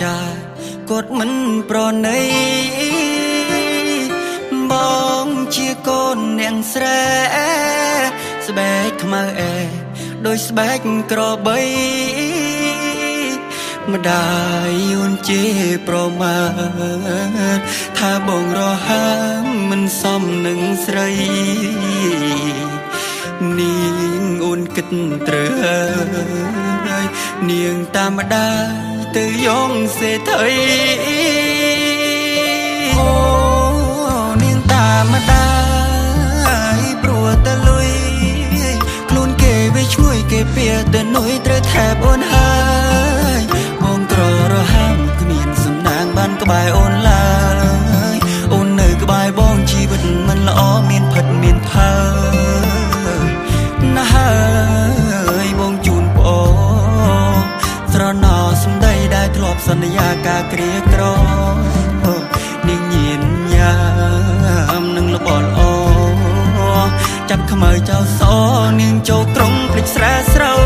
ចាកត់មិនប្រណីបងជាកូនអ្នកស្រែស្បែកខ្មៅដោយស្បែកក្របីម្ដាយយួនជេរប្រមាថថាបងរហាមមិនសមនឹងស្រីនាងអូនគិតត្រូវនាងតាមម្ដាយទៅយងសេដ្ឋីអូនាងតាមម្ដាយព្រោះតែលុយខ្លួនគេវាឈ្ងុយគេពៀតែនុយត្រូវថែបអូនហើយបងក្ររហាមគ្មានសំណាងបានក្បែរអូនឡើយអូននៅក្បែរបងជីវិតមិនល្អមានផិតមានផើណាស់ហើយបងជូនប្អូនស្រណោសំដីដែលធ្លាប់សន្យាការគ្រាក្រនាងញៀនញ៉ាំនឹងលបល្អចាប់ខ្មៅចៅសនាងចូលក្រុងភ្លេចស្រែស្រូវ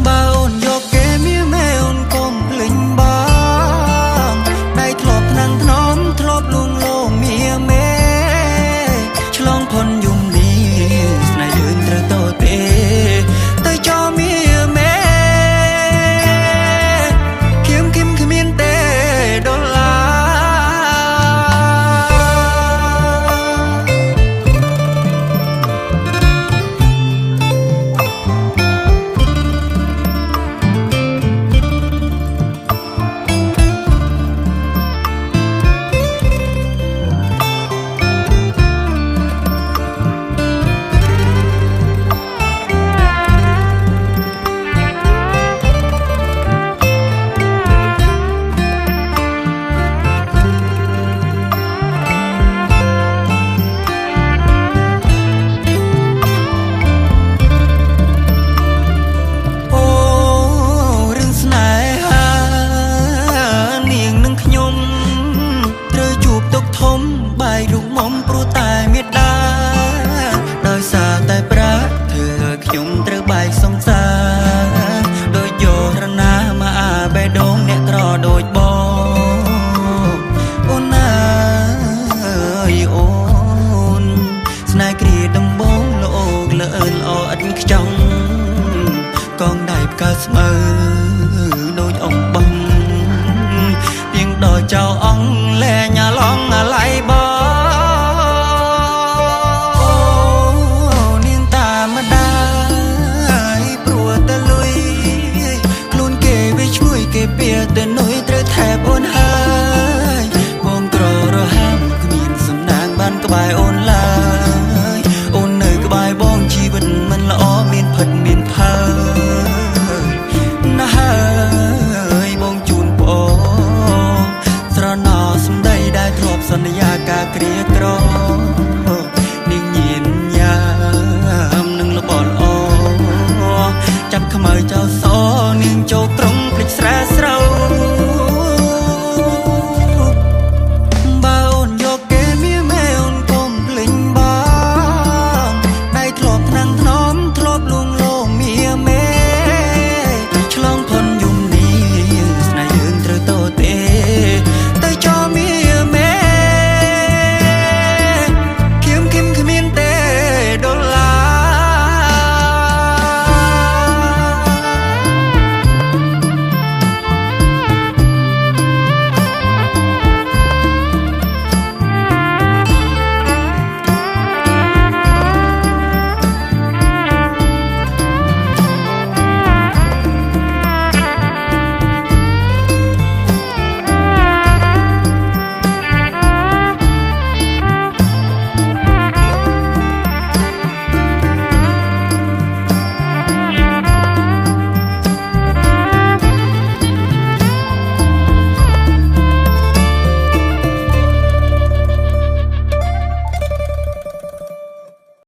បើអូនយកគេមានម៉ែអូនកុំភ្លេចបងដៃធ្លាប់ថ្នាំងថ្នមធ្លាប់លួងលោមមាមេឆ្លងផុនយំនេះស្នេហ៍យើងត្រូវតទេទៅចោលមាមេគៀមគ្មានទេដុល្លារបាយរូបមុំព្រោះតែមេដាដោយសារតែប្រាក់ធ្វើខ្ញុំត្រូវបែកសង្សារដោយយោរណាមកអាបេះដូងអ្នកក្រដូចបងអូនអើយអូនស្នេហ៍គ្រាដំបងលោកលើល្អឥតខ្ចង់កងដៃផ្កាស្មើ